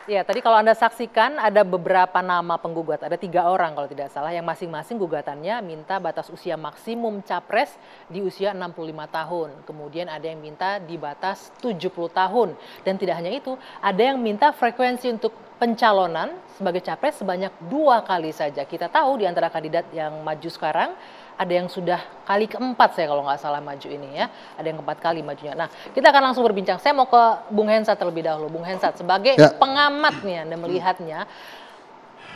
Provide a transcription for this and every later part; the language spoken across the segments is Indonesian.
Ya, tadi kalau Anda saksikan ada beberapa nama penggugat, ada 3 orang kalau tidak salah yang masing-masing gugatannya minta batas usia maksimum capres di usia 65 tahun. Kemudian ada yang minta di batas 70 tahun. Dan tidak hanya itu, ada yang minta frekuensi untuk pencalonan sebagai capres sebanyak 2 kali saja. Kita tahu di antara kandidat yang maju sekarang, ada yang sudah kali keempat saya kalau nggak salah maju ini ya. Ada yang keempat kali majunya. Nah, kita akan langsung berbincang. Saya mau ke Bung Hensat terlebih dahulu. Bung Hensat, sebagai pengamat nih Anda melihatnya,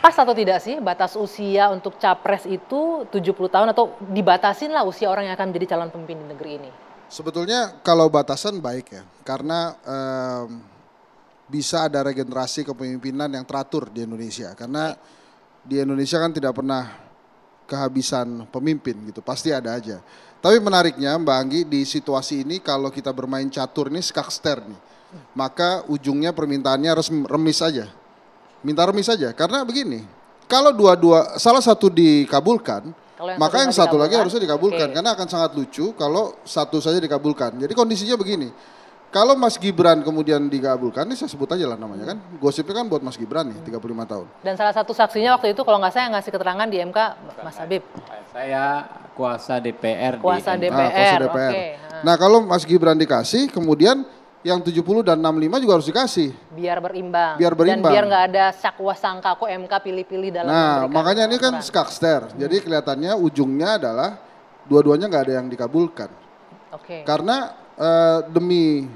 pas atau tidak sih batas usia untuk capres itu 70 tahun atau dibatasin lah usia orang yang akan menjadi calon pemimpin di negeri ini? Sebetulnya kalau batasan baik ya, karena bisa ada regenerasi kepemimpinan yang teratur di Indonesia. Karena di Indonesia kan tidak pernah kehabisan pemimpin gitu, pasti ada aja. Tapi menariknya Mbak Anggi, di situasi ini kalau kita bermain catur nih skakster nih, maka ujungnya permintaannya harus remis saja. Minta remis saja, karena begini, kalau salah satu dikabulkan, maka yang satu lagi harusnya dikabulkan, karena akan sangat lucu kalau satu saja dikabulkan. Jadi kondisinya begini, kalau Mas Gibran kemudian dikabulkan, ini saya sebut aja lah namanya kan, gosipnya kan buat Mas Gibran nih, 35 tahun. Dan salah satu saksinya waktu itu kalau nggak saya ngasih keterangan di MK, Mas Habib. Saya kuasa DPR Kuasa di MK. DPR. Kuasa DPR. Oke. Nah kalau Mas Gibran dikasih, kemudian yang 70 dan 65 juga harus dikasih. Biar berimbang. Biar berimbang. Dan biar nggak ada sakwa sangka kok MK pilih-pilih dalam Nah memberikan makanya ini kan aturan. skakster, jadi kelihatannya ujungnya adalah dua-duanya nggak ada yang dikabulkan. Oke. Karena demi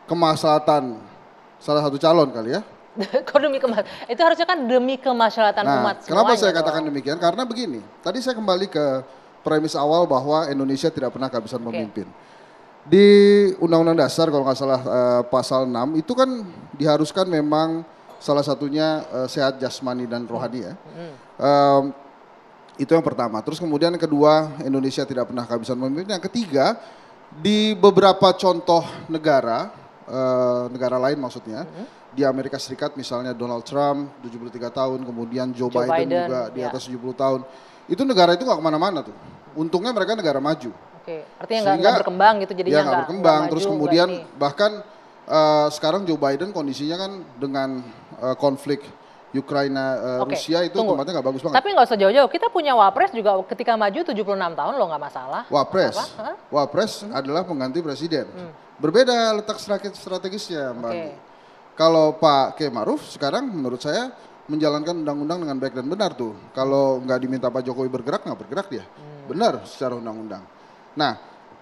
kemaslahatan salah satu calon kali ya. Kok demi itu harusnya kan demi kemaslahatan umat semuanya. Kenapa saya dong. katakan demikian? Karena begini, tadi saya kembali ke premis awal bahwa Indonesia tidak pernah kehabisan pemimpin. Di Undang-Undang Dasar kalau nggak salah pasal 6 itu kan diharuskan memang salah satunya sehat jasmani dan rohani ya. Itu yang pertama. Terus kemudian yang kedua, Indonesia tidak pernah kehabisan pemimpin. Yang ketiga, di beberapa contoh negara lain maksudnya, di Amerika Serikat misalnya Donald Trump 73 tahun, kemudian Joe Biden juga di atas 70 tahun. Itu negara itu nggak kemana-mana tuh. Untungnya mereka negara maju. Oke, artinya nggak berkembang gitu jadinya nggak berkembang. Gak terus maju, kemudian bahkan sekarang Joe Biden kondisinya kan dengan konflik Ukraina Rusia itu tempatnya nggak bagus banget. Tapi nggak usah jauh-jauh, kita punya Wapres juga ketika maju 76 tahun loh nggak masalah. Wapres adalah pengganti presiden. Berbeda letak strategisnya Mbak Anggi. Oke. Kalau Pak Kiai Maruf sekarang menurut saya menjalankan undang-undang dengan baik dan benar tuh. Kalau nggak diminta Pak Jokowi bergerak, nggak bergerak dia. Benar secara undang-undang. Nah,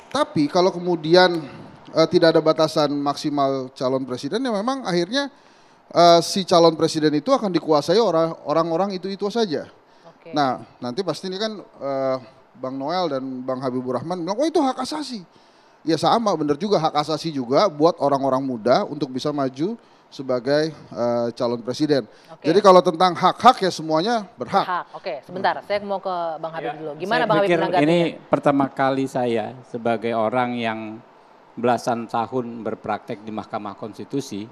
tapi kalau kemudian tidak ada batasan maksimal calon presiden, ya memang akhirnya si calon presiden itu akan dikuasai orang-orang itu saja. Oke. Nah, nanti pasti ini kan Bang Noel dan Bang Habibur Rahman bilang, oh itu hak asasi. Ya sama, benar juga hak asasi juga buat orang-orang muda untuk bisa maju sebagai calon presiden. Oke. Jadi kalau tentang hak-hak ya semuanya berhak. Oke, sebentar, saya mau ke Bang Habib dulu. Gimana Saya Bang Habib pikir menanggapinya? ini pertama kali saya sebagai orang yang belasan tahun berpraktek di Mahkamah Konstitusi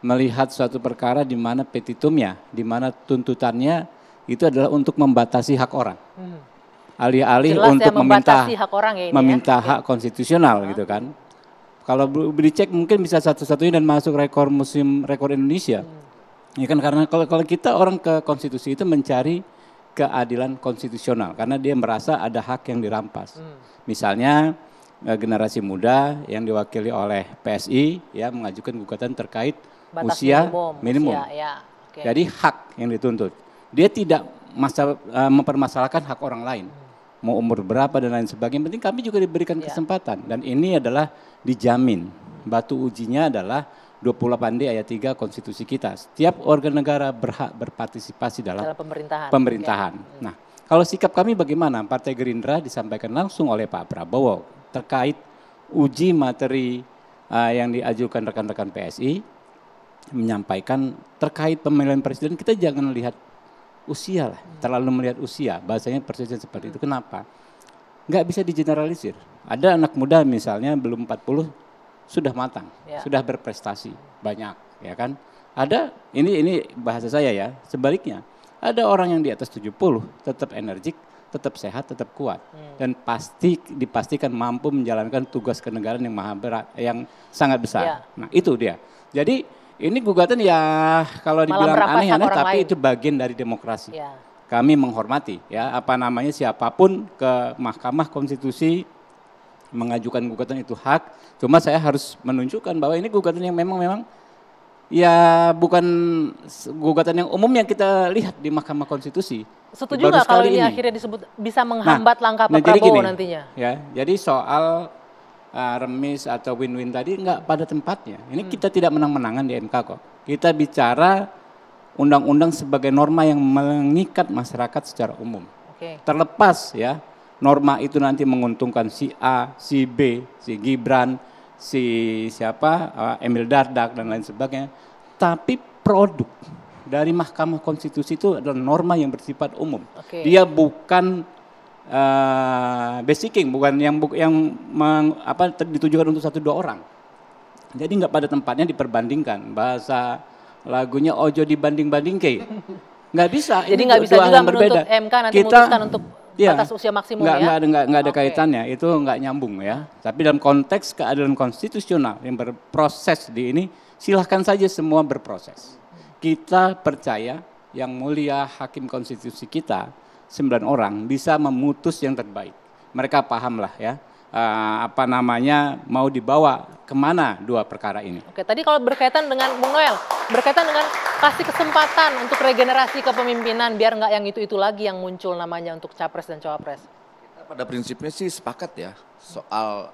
melihat suatu perkara di mana petitumnya, di mana tuntutannya itu adalah untuk membatasi hak orang. Alih-alih untuk meminta hak konstitusional gitu kan. Kalau dicek mungkin bisa satu-satunya dan masuk rekor museum rekor Indonesia. Ya kan karena kalau kita orang ke konstitusi itu mencari keadilan konstitusional karena dia merasa ada hak yang dirampas. Misalnya generasi muda yang diwakili oleh PSI ya mengajukan gugatan terkait batas usia minimum. Jadi hak yang dituntut. Dia tidak mempermasalahkan hak orang lain. Mau umur berapa dan lain sebagainya, penting kami juga diberikan kesempatan. Dan ini adalah dijamin, batu ujinya adalah 28D ayat 3 konstitusi kita. Setiap warga negara berhak berpartisipasi dalam pemerintahan. Nah, kalau sikap kami bagaimana? Partai Gerindra disampaikan langsung oleh Pak Prabowo terkait uji materi yang diajukan rekan-rekan PSI, menyampaikan terkait pemilihan presiden kita jangan lihat usia lah, terlalu melihat usia, bahasanya presiden seperti itu. Kenapa? Nggak bisa digeneralisir. Ada anak muda misalnya belum 40 sudah matang, sudah berprestasi banyak, ya kan? Ada ini bahasa saya ya, sebaliknya. Ada orang yang di atas 70 tetap energik, tetap sehat, tetap kuat dan pasti dipastikan mampu menjalankan tugas kenegaraan yang yang sangat besar. Nah, itu dia. Jadi Ini gugatan ya kalau dibilang aneh-aneh tapi lain. itu bagian dari demokrasi. Ya. Kami menghormati ya apa namanya siapapun ke Mahkamah Konstitusi mengajukan gugatan itu hak. Cuma saya harus menunjukkan bahwa ini gugatan yang memang ya bukan gugatan yang umum yang kita lihat di Mahkamah Konstitusi. Setuju nggak kalau ini akhirnya disebut bisa menghambat langkah Pak Prabowo nantinya? Ya, jadi soal remis atau win-win tadi nggak pada tempatnya. Ini kita tidak menang-menangan di MK kok. Kita bicara undang-undang sebagai norma yang mengikat masyarakat secara umum. Terlepas ya norma itu nanti menguntungkan si A, si B, si Gibran, si siapa, Emil Dardak dan lain sebagainya. Tapi produk dari Mahkamah Konstitusi itu adalah norma yang bersifat umum. Dia bukan basicking, bukan yang ditujukan untuk 1-2 orang. Jadi nggak pada tempatnya diperbandingkan. Bahasa lagunya ojo dibanding-bandingke. Nggak bisa. Jadi nggak bisa juga menuntut MK nanti memutuskan untuk batas usia maksimum nggak ada kaitannya, itu nggak nyambung ya. Tapi dalam konteks keadilan konstitusional yang berproses di ini, silahkan saja semua berproses. Kita percaya yang mulia hakim konstitusi kita 9 orang bisa memutus yang terbaik. Mereka pahamlah ya mau dibawa kemana 2 perkara ini. Tadi kalau berkaitan dengan Bung Noel, berkaitan dengan kasih kesempatan untuk regenerasi kepemimpinan biar nggak yang itu lagi yang muncul namanya untuk capres dan cawapres. Kita pada prinsipnya sih sepakat ya soal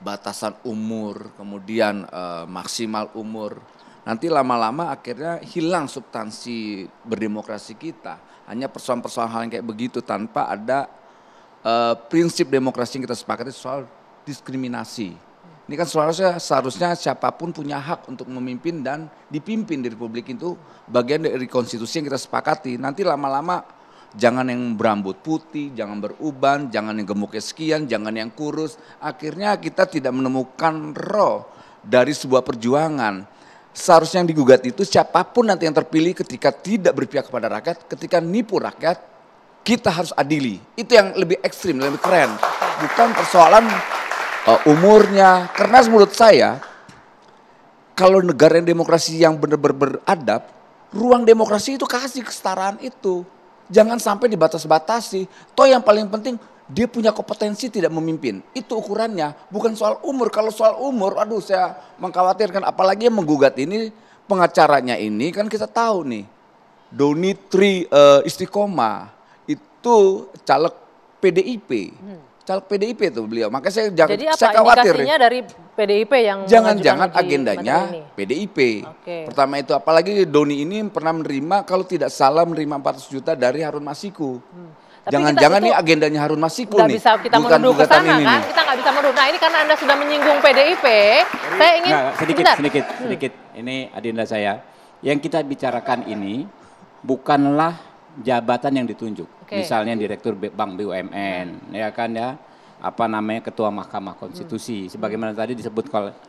batasan umur, kemudian maksimal umur. Nanti lama-lama akhirnya hilang substansi berdemokrasi kita. Hanya persoalan-persoalan hal yang kayak begitu tanpa ada prinsip demokrasi yang kita sepakati soal diskriminasi. Ini kan seharusnya siapapun punya hak untuk memimpin dan dipimpin di Republik itu bagian dari konstitusi yang kita sepakati. Nanti lama-lama jangan yang berambut putih, jangan beruban, jangan yang gemuknya sekian, jangan yang kurus. Akhirnya kita tidak menemukan roh dari sebuah perjuangan. Seharusnya yang digugat itu siapapun nanti yang terpilih ketika tidak berpihak kepada rakyat, ketika nipu rakyat, kita harus adili. Itu yang lebih ekstrim, lebih keren. Bukan persoalan umurnya. Karena menurut saya, kalau negara yang demokrasi yang benar-benar beradab, ruang demokrasi itu kasih kesetaraan itu. Jangan sampai dibatas-batasi. Toh yang paling penting, dia punya kompetensi tidak memimpin. Itu ukurannya, bukan soal umur. Kalau soal umur, aduh saya mengkhawatirkan. Apalagi yang menggugat ini, pengacaranya ini kan kita tahu nih. Doni Tri Istiqomah, itu caleg PDIP. Caleg PDIP itu beliau. Makanya saya khawatir. Jadi apa dari PDIP yang jangan-jangan agendanya PDIP. Pertama itu apalagi Doni ini pernah menerima kalau tidak salah menerima 400 juta dari Harun Masiku. Jangan-jangan ini agendanya Harun Masiku nih. Bisa kita menuduh ke sana kan? Kita nggak bisa menuduh. Nah ini karena Anda sudah menyinggung PDIP, saya ingin sedikit. Ini agenda saya. Yang kita bicarakan ini bukanlah jabatan yang ditunjuk. Misalnya Direktur Bank BUMN, ya kan ya, Ketua Mahkamah Konstitusi, sebagaimana tadi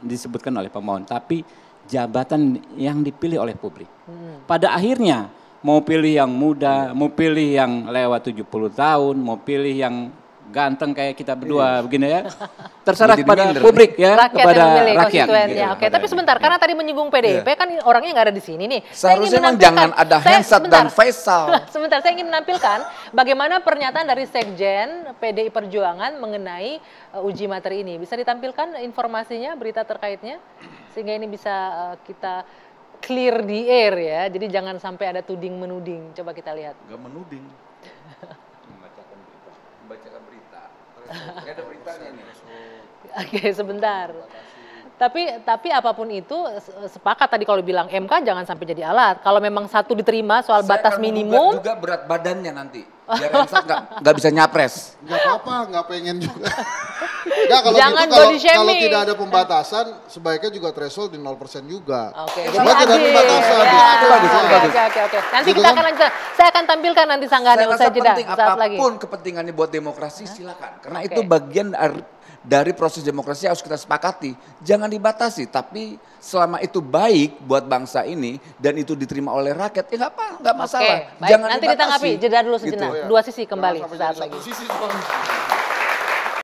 disebutkan oleh pemohon, tapi jabatan yang dipilih oleh publik. Pada akhirnya mau pilih yang muda, mau pilih yang lewat 70 tahun, mau pilih yang ganteng kayak kita berdua begini ya. Terserah kepada publik ya, kepada rakyat. Ya, tapi sebentar, karena tadi menyinggung PDIP kan orangnya nggak ada di sini nih. Seharusnya memang jangan ada Hensat dan Faisal. Sebentar, saya ingin menampilkan bagaimana pernyataan dari Sekjen PDI Perjuangan mengenai uji materi ini. Bisa ditampilkan informasinya, berita terkaitnya, sehingga ini bisa kita clear di air ya. Jadi jangan sampai ada tuding menuding. Coba kita lihat. Gak menuding. Membacakan berita. Gak ada beritanya nih. Oke, sebentar. Tapi apapun itu sepakat tadi kalau bilang MK jangan sampai jadi alat. Kalau memang satu diterima soal batas minimum. Juga berat badannya nanti. Biar Hensat nggak bisa nyapres. Nggak apa-apa, nggak pengen juga. Nggak, kalau jangan gitu, kalau tidak ada pembatasan, sebaiknya juga threshold di 0% juga. Jadi tidak pembatasan. Oke. Nanti kita akan lanjutkan. Saya akan tampilkan nanti sanggahannya usai jeda. Apapun kepentingannya buat demokrasi silakan. Karena itu bagian dari proses demokrasi harus kita sepakati. Jangan dibatasi, tapi selama itu baik buat bangsa ini dan itu diterima oleh rakyat, ya nggak masalah. Jangan nanti ditanggapi, jeda dulu sejenak. Dua sisi kembali saat lagi.